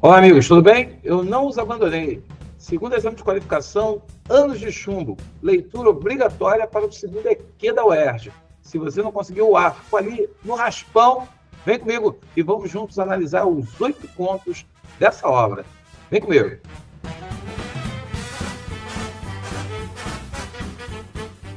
Olá, amigos, tudo bem? Eu não os abandonei. Segundo exame de qualificação, anos de chumbo. Leitura obrigatória para o segundo EQ da UERJ. Se você não conseguiu o A, ficou ali no raspão, vem comigo e vamos juntos analisar os 8 contos dessa obra. Vem comigo.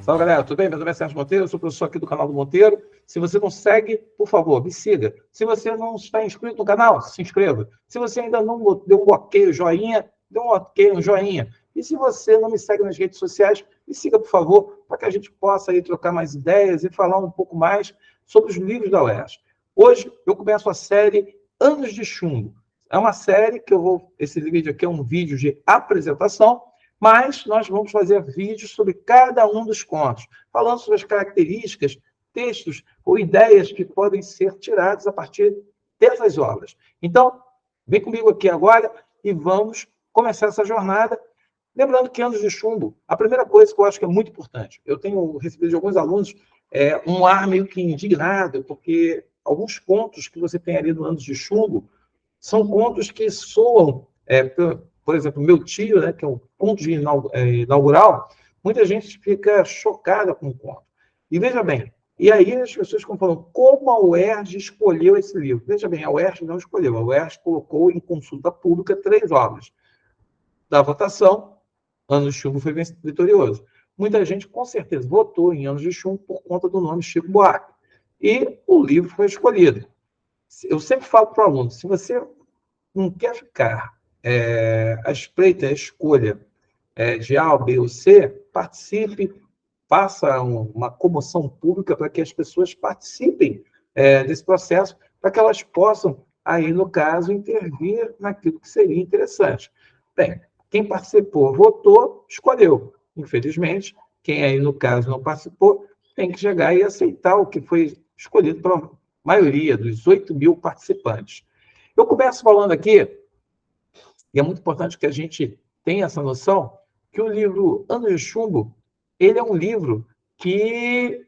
Salve, galera, tudo bem? Meu nome é Sérgio Monteiro, eu sou professor aqui do canal do Monteiro. Se você não segue, por favor, me siga. Se você não está inscrito no canal, se inscreva. Se você ainda não deu um ok, joinha, dê um ok, um joinha. E se você não me segue nas redes sociais, me siga, por favor, para que a gente possa aí trocar mais ideias e falar um pouco mais sobre os livros da UERJ. Hoje eu começo a série Anos de Chumbo. É uma série que esse vídeo aqui é um vídeo de apresentação, mas nós vamos fazer vídeos sobre cada um dos contos, falando sobre as características, textos ou ideias que podem ser tiradas a partir dessas obras. Então, vem comigo aqui agora e vamos começar essa jornada. Lembrando que Anos de Chumbo, a primeira coisa que eu acho que é muito importante, eu tenho recebido de alguns alunos um ar meio que indignado, porque alguns contos que você tem ali no Anos de Chumbo são contos que soam, por exemplo, meu tio, né, que é um conto de inaugural, muita gente fica chocada com o conto. E veja bem, e aí as pessoas ficam falando, como a UERJ escolheu esse livro? Veja bem, a UERJ não escolheu, a UERJ colocou em consulta pública 3 obras. Da votação, Anos de Chumbo foi vitorioso. Muita gente, com certeza, votou em Anos de Chumbo por conta do nome Chico Buarque. E o livro foi escolhido. Eu sempre falo para o aluno, se você não quer ficar à espreita, à escolha de A, B ou C, participe, faça uma comoção pública para que as pessoas participem desse processo, para que elas possam, aí, no caso, intervir naquilo que seria interessante. Bem, quem participou, votou, escolheu. Infelizmente, quem aí, no caso, não participou, tem que chegar e aceitar o que foi escolhido pela maioria dos 8.000 participantes. Eu começo falando aqui, e é muito importante que a gente tenha essa noção, que o livro Anos de Chumbo, ele é um livro que,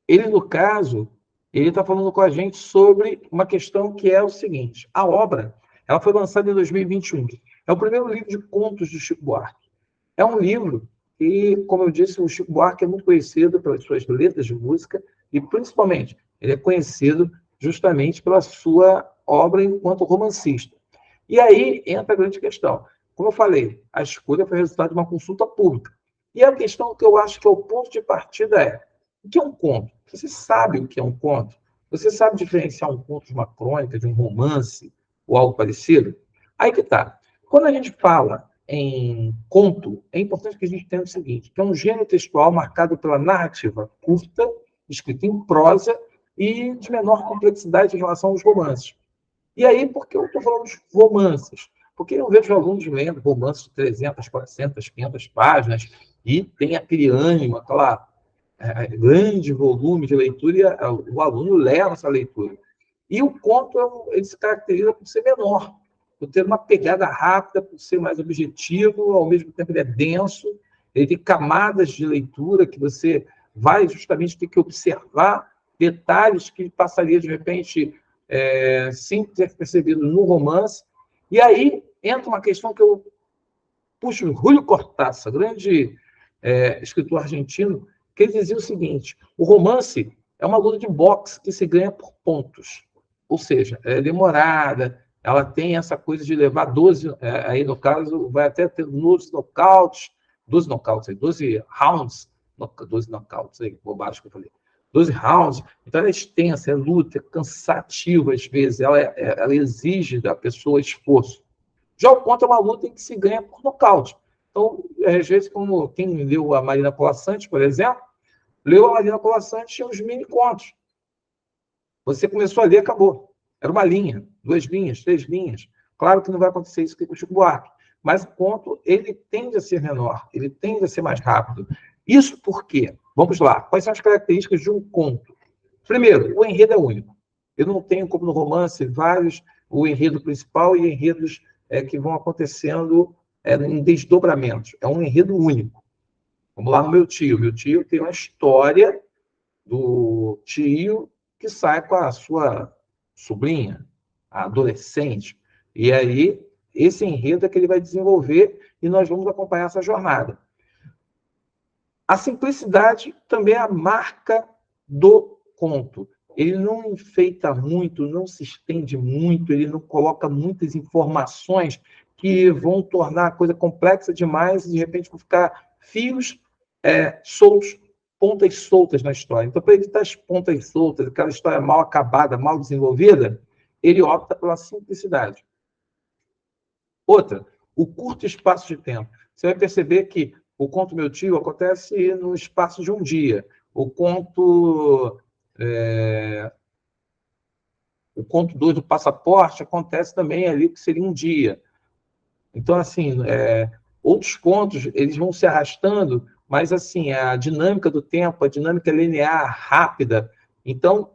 ele, no caso, ele está falando com a gente sobre uma questão que é o seguinte, a obra, ela foi lançada em 2021, é o primeiro livro de contos de Chico Buarque. É um livro que, como eu disse, o Chico Buarque é muito conhecido pelas suas letras de música e, principalmente, ele é conhecido justamente pela sua obra enquanto romancista. E aí entra a grande questão. Como eu falei, a escolha foi resultado de uma consulta pública. E a questão que eu acho que é o ponto de partida é: o que é um conto? Você sabe o que é um conto? Você sabe diferenciar um conto de uma crônica, de um romance ou algo parecido? Aí que está. Quando a gente fala em conto, é importante que a gente entenda o seguinte, que é um gênero textual marcado pela narrativa curta, escrita em prosa e de menor complexidade em relação aos romances. E aí, por que eu estou falando de romances? Porque eu vejo alunos lendo romances de 300, 400, 500 páginas e tem aquele ânimo, aquela grande volume de leitura e o aluno leva essa leitura. E o conto ele se caracteriza por ser menor, por ter uma pegada rápida, por ser mais objetivo, ao mesmo tempo ele é denso, ele tem camadas de leitura que você vai justamente ter que observar detalhes que passaria de repente sem ter percebido no romance. E aí entra uma questão que eu puxo, Julio Cortázar, grande escritor argentino, que ele dizia o seguinte: o romance é uma luta de boxe que se ganha por pontos. Ou seja, é demorada, ela tem essa coisa de levar 12, aí no caso, vai até ter 12 nocautes, 12 rounds, 12 nocautes, aí, bobagem que eu falei. 12 rounds, então ela é extensa, é luta, é cansativa às vezes, ela exige da pessoa esforço. Já o conto é uma luta em que se ganha por nocaute. Então, às vezes, como quem leu a Marina Colasanti, por exemplo, leu a Marina Colasanti e os mini-contos. Você começou a ler, acabou. Era uma linha, 2 linhas, 3 linhas. Claro que não vai acontecer isso com o Chico Buarque, mas o conto ele tende a ser menor, ele tende a ser mais rápido. Isso por quê? Vamos lá. Quais são as características de um conto? Primeiro, o enredo é único. Eu não tenho, como no romance, vários, o enredo principal e enredos que vão acontecendo em desdobramentos. É um enredo único. Vamos lá no meu tio. Meu tio tem uma história do tio que sai com a sua sobrinha. adolescente. E aí, esse enredo é que ele vai desenvolver e nós vamos acompanhar essa jornada. A simplicidade também é a marca do conto. Ele não enfeita muito, não se estende muito, ele não coloca muitas informações que vão tornar a coisa complexa demais e, de repente, vão ficar fios soltos, pontas soltas na história. Então, para evitar as pontas soltas, aquela história mal acabada, mal desenvolvida, ele opta pela simplicidade. Outra, o curto espaço de tempo. Você vai perceber que o conto Meu Tio acontece no espaço de um dia. O conto 2 do Passaporte acontece também ali, que seria um dia. Então, assim, outros contos, eles vão se arrastando, mas, assim, a dinâmica do tempo, a dinâmica linear, rápida. Então,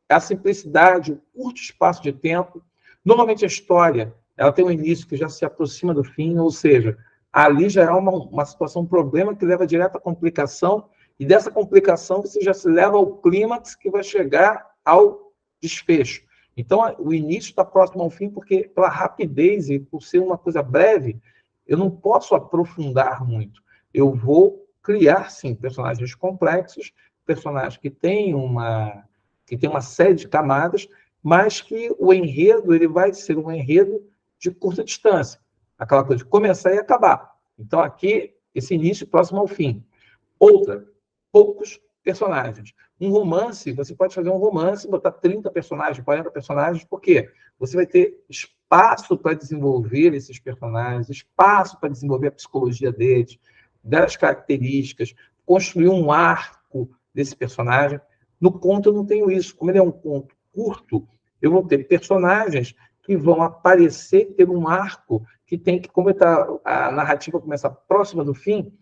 a simplicidade, o curto espaço de tempo. Normalmente, a história, ela tem um início que já se aproxima do fim, ou seja, ali já é uma situação, um problema que leva direto à complicação, e dessa complicação você já se leva ao clímax que vai chegar ao desfecho. Então, o início está próximo ao fim, porque pela rapidez e por ser uma coisa breve, eu não posso aprofundar muito. Eu vou criar, sim, personagens complexos, personagens que têm uma série de camadas, mas que o enredo ele vai ser um enredo de curta distância. Aquela coisa de começar e acabar. Então, aqui, esse início próximo ao fim. Outra, poucos personagens. Um romance, você pode fazer um romance, botar 30 personagens, 40 personagens, por quê? Você vai ter espaço para desenvolver esses personagens, espaço para desenvolver a psicologia deles, das características, construir um arco desse personagem. No conto eu não tenho isso. Como ele é um conto curto, eu vou ter personagens que vão aparecer, ter um arco que tem que, como a narrativa começa próxima do fim,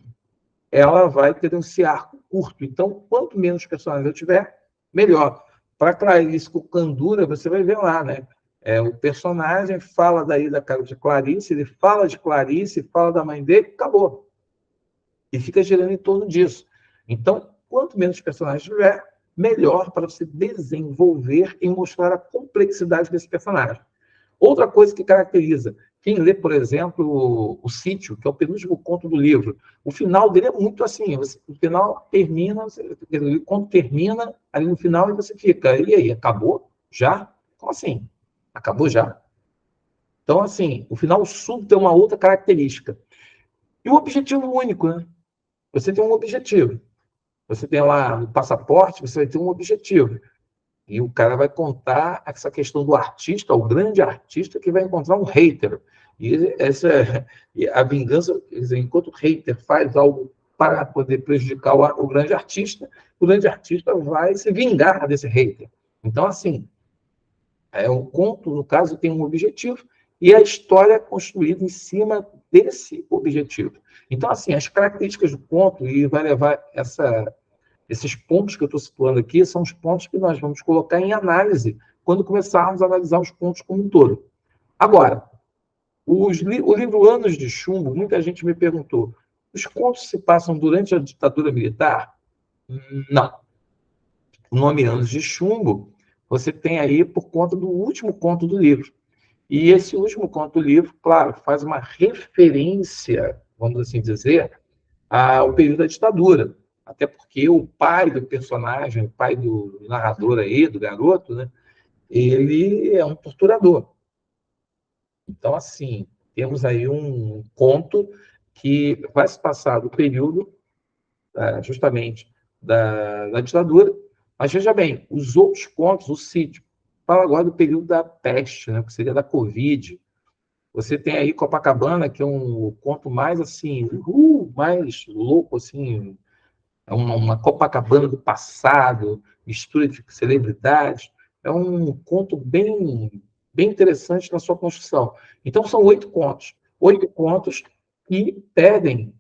ela vai ter esse arco curto. Então, quanto menos personagens eu tiver, melhor. Para Clarice com Candura, você vai ver lá, né? O personagem fala daí da cara de Clarice, ele fala de Clarice, fala da mãe dele, acabou. E fica girando em torno disso. Então, quanto menos personagens tiver, melhor para você desenvolver e mostrar a complexidade desse personagem. Outra coisa que caracteriza, quem lê, por exemplo, o Sítio, que é o penúltimo conto do livro, o final dele é muito assim, o final termina, o conto termina ali no final e você fica, e aí, acabou? Já? Como assim? Acabou já? Então, assim, o final súbito tem uma outra característica. E o objetivo único, né? Você tem um objetivo. Você tem lá no passaporte, você vai ter um objetivo. E o cara vai contar essa questão do artista, o grande artista que vai encontrar um hater. E a vingança, quer dizer, enquanto o hater faz algo para poder prejudicar o grande artista vai se vingar desse hater. Então, assim, o conto, no caso, tem um objetivo e a história é construída em cima desse objetivo. Então, assim, as características do conto, e vai levar esses pontos que eu estou situando aqui são os pontos que nós vamos colocar em análise quando começarmos a analisar os contos como um todo. Agora, o livro Anos de Chumbo, muita gente me perguntou, os contos se passam durante a ditadura militar? Não. O nome Anos de Chumbo, você tem aí por conta do último conto do livro. E esse último conto do livro, claro, faz uma referência, vamos assim dizer, ao período da ditadura. Até porque o pai do personagem, o pai do narrador aí, do garoto, né, ele é um torturador. Então, assim, temos aí um conto que vai se passar do período, justamente, da ditadura. Mas, veja bem, os outros contos, o Sítio, fala agora do período da peste, né, que seria da Covid. Você tem aí Copacabana, que é um conto mais, assim, mais louco, assim, é uma Copacabana do passado, mistura de celebridades. É um conto bem interessante na sua construção. Então, são 8 contos que pedem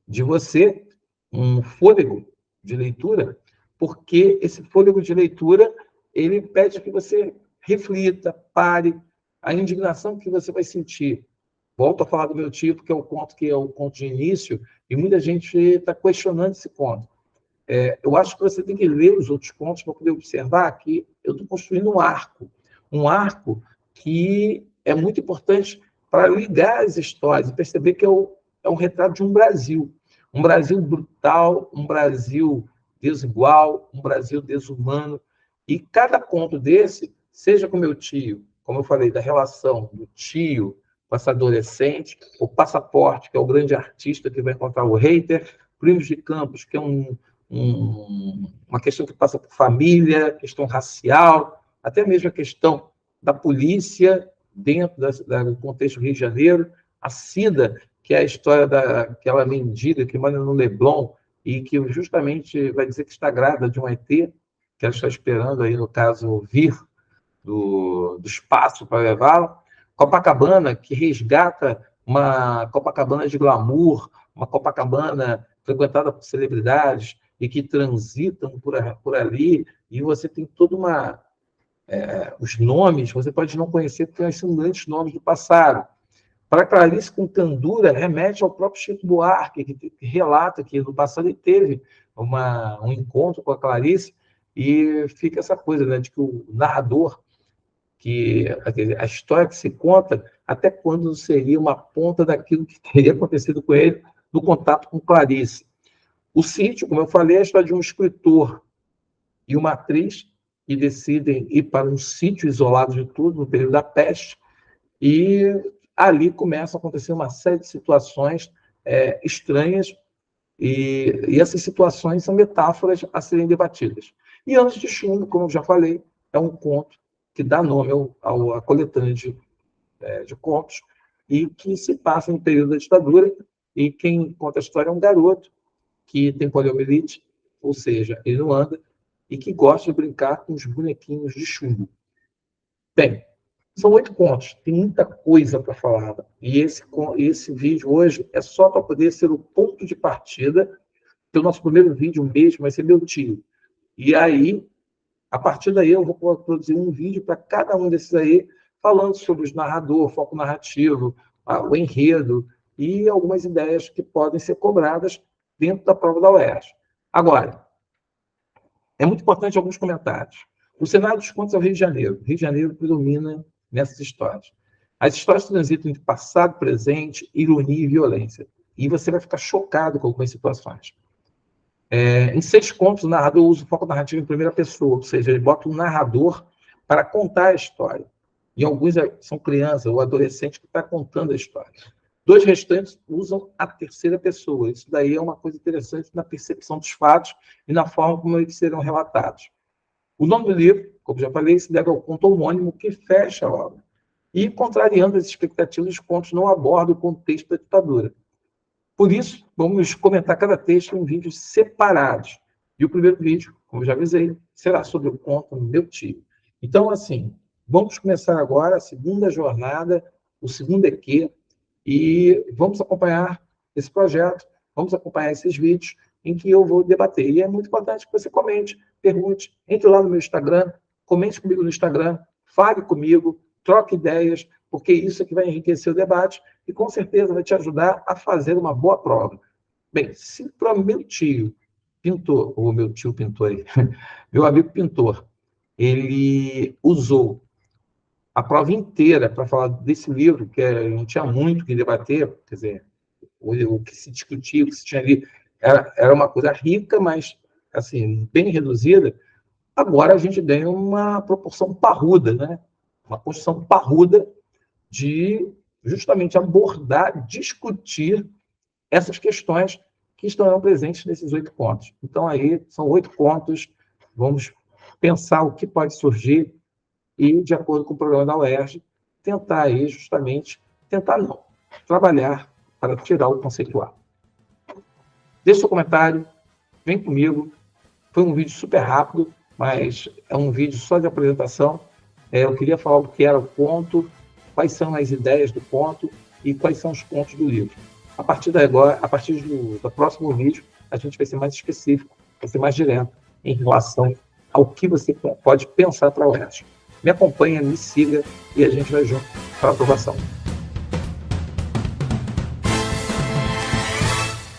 de você um fôlego de leitura, porque esse fôlego de leitura ele pede que você reflita, pare, a indignação que você vai sentir. Volto a falar do Meu Tio, que é o conto de início, e muita gente está questionando esse conto. Eu acho que você tem que ler os outros contos para poder observar que eu estou construindo um arco. um arco que é muito importante para ligar as histórias e perceber que é um retrato de um Brasil brutal, um Brasil desigual, um Brasil desumano. E cada conto desse, seja com meu tio, como eu falei, da relação do tio com essa adolescente, o Passaporte, que é o grande artista que vai encontrar o hater, Primos de Campos, que é uma questão que passa por família, questão racial, até mesmo a questão da polícia dentro do contexto do Rio de Janeiro, a Cida, que é a história daquela mendiga que mora no Leblon e que justamente vai dizer que está grávida de um ET, que ela está esperando aí, no caso, vir do espaço para levá-la. Copacabana, que resgata uma Copacabana de glamour, uma Copacabana frequentada por celebridades e que transitam por ali, e você tem toda os nomes, você pode não conhecer, porque são grandes nomes do passado. Para Clarice com Candura, remete ao próprio Chico Buarque, que relata que no passado ele teve um encontro com a Clarice, e fica essa coisa, né, de que o narrador, que a história que se conta, até quando seria uma ponta daquilo que teria acontecido com ele no contato com Clarice. O Sítio, como eu falei, é a história de um escritor e uma atriz que decidem ir para um sítio isolado de tudo, no período da peste, e ali começa a acontecer uma série de situações estranhas, e essas situações são metáforas a serem debatidas. E Anos de Chumbo, como eu já falei, é um conto que dá nome à coletânea de contos, e que se passa no período da ditadura, e quem conta a história é um garoto que tem poliomielite, ou seja, ele não anda, e que gosta de brincar com os bonequinhos de chumbo. Bem, são 8 contos, tem muita coisa para falar. E esse vídeo hoje é só para poder ser o ponto de partida, que o nosso primeiro vídeo mesmo vai ser meu tio. E aí, a partir daí, eu vou produzir um vídeo para cada um desses aí, falando sobre os narradores, foco narrativo, o enredo e algumas ideias que podem ser cobradas dentro da prova da UERJ. Agora, é muito importante alguns comentários. O cenário dos contos é o Rio de Janeiro. O Rio de Janeiro predomina nessas histórias. As histórias transitam entre passado, presente, ironia e violência. E você vai ficar chocado com algumas situações. Em 6 contos, o narrador usa o foco narrativo em primeira pessoa, ou seja, ele bota um narrador para contar a história. E alguns são crianças ou adolescentes que estão contando a história. 2 restantes usam a terceira pessoa. Isso daí é uma coisa interessante na percepção dos fatos e na forma como eles serão relatados. O nome do livro, como já falei, se deve ao conto homônimo que fecha a obra. E, contrariando as expectativas, os contos não abordam o contexto da ditadura. Por isso, vamos comentar cada texto em vídeos separados. E o primeiro vídeo, como eu já avisei, será sobre o conto Meu Tio. Então, assim, vamos começar agora a segunda jornada, o segundo EQ, e vamos acompanhar esse projeto, vamos acompanhar esses vídeos em que eu vou debater. E é muito importante que você comente, pergunte, entre lá no meu Instagram, comente comigo no Instagram, fale comigo, troque ideias, porque isso é que vai enriquecer o debate e com certeza vai te ajudar a fazer uma boa prova. Bem, se para o meu tio pintor, ou meu tio pintor aí, meu amigo pintor, ele usou a prova inteira para falar desse livro, que não tinha muito que debater, quer dizer, o que se discutia, o que se tinha ali, era uma coisa rica, mas assim, bem reduzida. Agora a gente ganha uma proporção parruda, né? Uma construção parruda de justamente abordar, discutir essas questões que estarão presentes nesses 8 contos. Então, aí, são 8 contos, vamos pensar o que pode surgir e, de acordo com o programa da UERJ, tentar aí justamente, tentar não, trabalhar para tirar o conceitual. Deixe seu comentário, vem comigo. Foi um vídeo super rápido, mas é um vídeo só de apresentação. Eu queria falar o que era o conto, quais são as ideias do conto e quais são os pontos do livro. A partir do próximo vídeo, a gente vai ser mais específico, vai ser mais direto em relação ao que você pode pensar para o resto. Me acompanha, me siga e a gente vai junto para a aprovação.